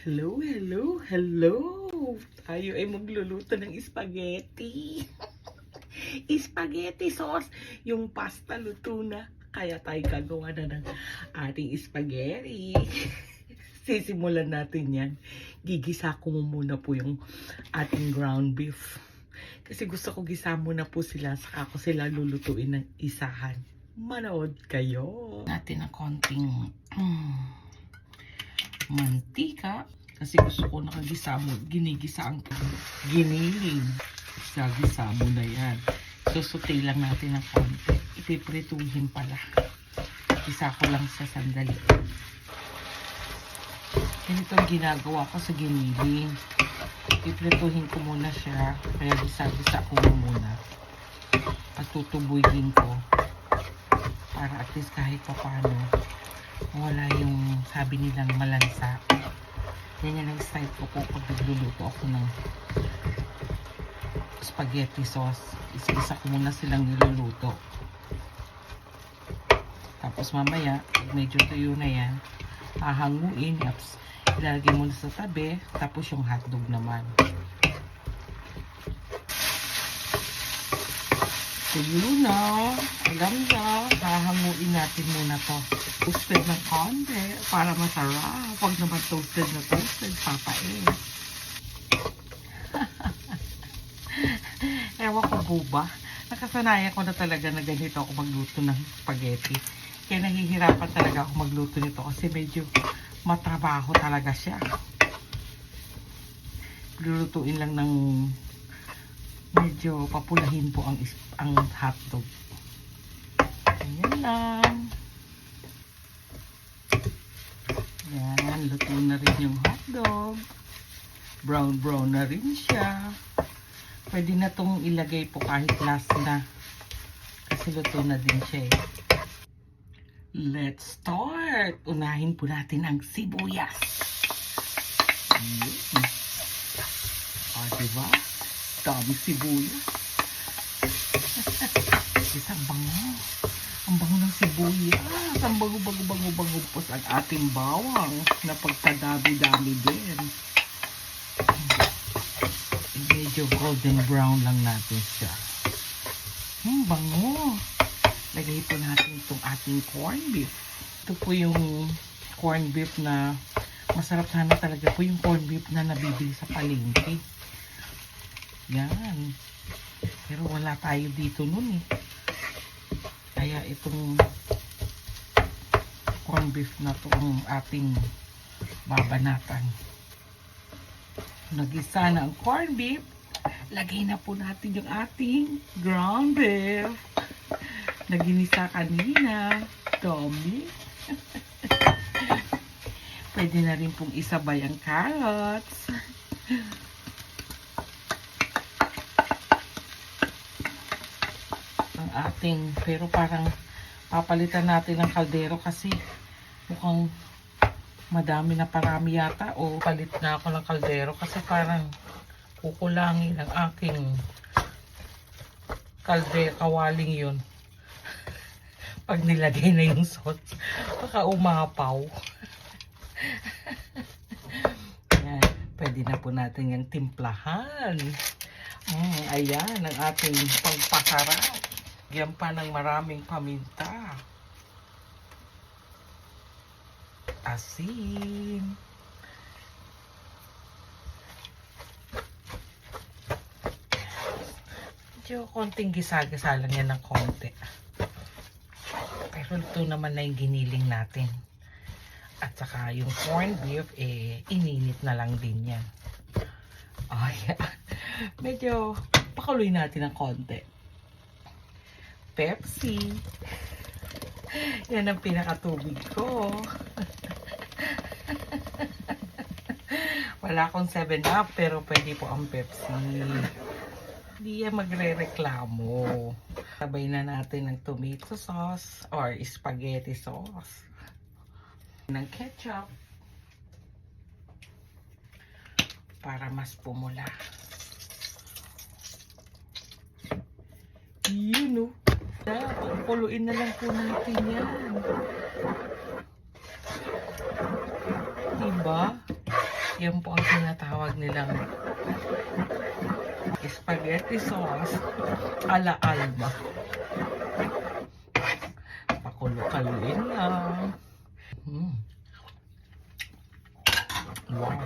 Hello, hello, hello! Tayo ay magluluto ng spaghetti. Spaghetti sauce. Yung pasta luto na. Kaya tayo gagawa na ng ating spaghetti. Sisimulan natin yan. Gigisa ko muna po yung ating ground beef. Kasi gusto ko gisa muna po sila. Saka ko sila lulutuin ng isahan. Manood kayo. Natin ng konting mantika. Kasi gusto ko nakagisa mo. Ginigisa ang giniling. Gagisa mo na yan. Susutay lang natin ng konti. Ipiprituhin pala. Gisa ko lang sa sandali. Ganito ang ginagawa ko sa giniling. Iprituhin ko muna siya. Kaya gisa-gisa ko muna. At tutubuyin ko. Para at least kahit pa paano wala yung sabi nilang malansa. Yan ang style ko po pag nagluluto ako ng spaghetti sauce. Isa-isa ko muna silang niluluto. Tapos mamaya, medyo tuyo na yan, hahanguin, ilalagay muna sa tabi, tapos yung hotdog naman. Tuyo na, alam na, hahanguin natin muna to. Toasted ng konti para masarap. Pag naman toasted na toasted, papain. Ewan ko po ba? Nakasanayan ko na talaga na ganito ako magluto ng spaghetti. Kaya nahihirapan talaga ako magluto nito kasi medyo matrabaho talaga siya. Lulutuin lang ng medyo papulahin po ang hotdog. Ayan lang. Yan, luto na rin yung hotdog. Brown na rin siya. Pwede na itong ilagay po kahit last na. Kasi luto na din siya eh. Let's start! Unahin po natin ang sibuyas. Diba? Dami sibuyas. Isang bango. Ang bango ng sibuyas. Ang bango po ang ating bawang na pagkadami-dami din. Medyo golden brown lang natin siya. Bango. Lagay po natin itong ating corn beef. Ito po yung corn beef na masarap sana talaga po yung corn beef na nabibili sa palengke. Yan. Pero wala tayo dito nun eh. Kaya itong corn beef na to ang ating babanatan. Nagisa na ang corn beef. Lagay na po natin yung ating ground beef. Naginisa kanina. Dami. Pwede na rin pong isabay ang carrots. Ang ating, pero parang papalitan natin ng kaldero kasi mukhang madami na parami yata. O palit na ako ng kaldero kasi parang kukulangin ang aking kaldero, kawaling yun. Pag nilagay na yung sauce, baka umapaw. Yan, pwede na po natin yung timplahan. Ayan, ang ating pagpasarap. Yan pa ng maraming paminta. Asin. Medyo konting gisa-gisa lang yan ng konti. Pero ito naman na yung giniling natin. At saka yung corn beef, ininit na lang din yan. Ayan. Medyo pakuloy natin ng konti. Pepsi. Yan ang pinakatubig ko. Wala akong 7-Up pero pwede po ang Pepsi. Hindi yan magre-reklamo. Sabay na natin ng tomato sauce or spaghetti sauce. Ng ketchup. Para mas pumula. Yun o. Pagpuluin na lang po natin yan. Diba? Yan po ang tinatawag nilang spaghetti sauce ala Alma. Pakulo-kaluin lang. Wow,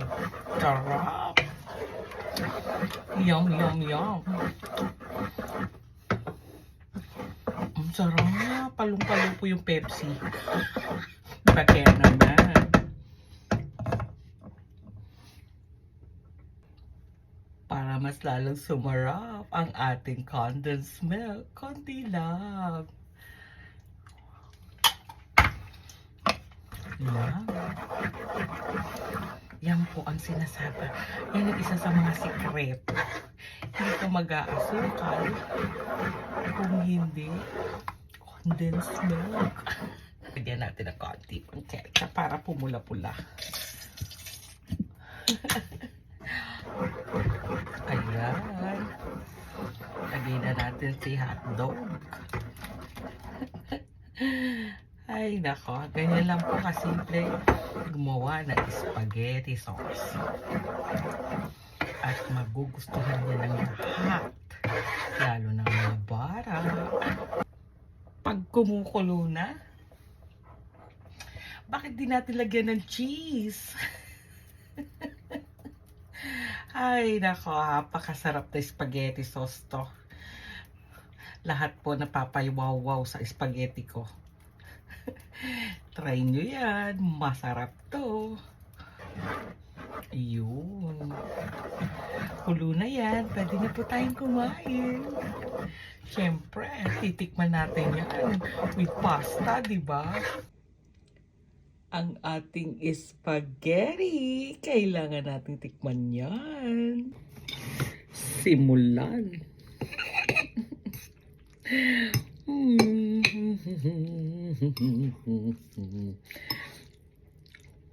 sarap. Yum, yum, yum. Ang sarap. Palong-palo po yung Pepsi. Kaya naman. Para mas lalong sumarap ang ating condensed milk. Konti lang. Yan. Yan po ang sinasabi. Yan ang isa sa mga sikreto. Hindi ka mag-aasukal kung hindi condensed milk. Lagyan natin ng konti pang ketchup para pumula-pula. Ayan. Lagyan na natin si hotdog. Ay, nako. Ganyan lang po kasimple gumawa ng spaghetti sauce. At magugustuhan niya ng lahat. Lalo na mga bara. Pag kumukulo na, bakit di natin lagyan ng cheese? Ay, nako. Napakasarap na spaghetti sauce to. Lahat po napapaywaw-wow sa spaghetti ko. Try nyo yan. Masarap to. Ayun. Kulo na yan. Pwede na po tayong kumain. Siyempre, titikman natin yan with pasta, diba? Ang ating spaghetti. Kailangan nating tikman yan. Simulan.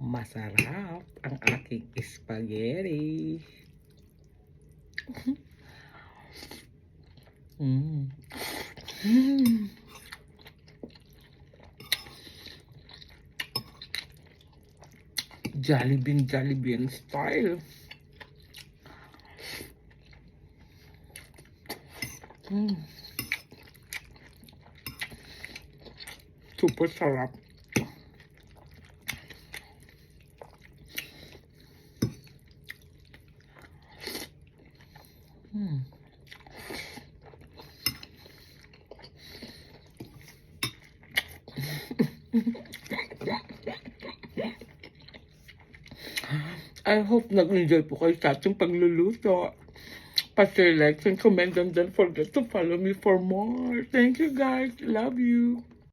Masarap ang aking spaghetti. Jollibee style. Super sarap. I hope nag-enjoy po kayo sa ating pagluluto. Pa-share, like, and comment, and don't forget to follow me for more. Thank you guys. Love you.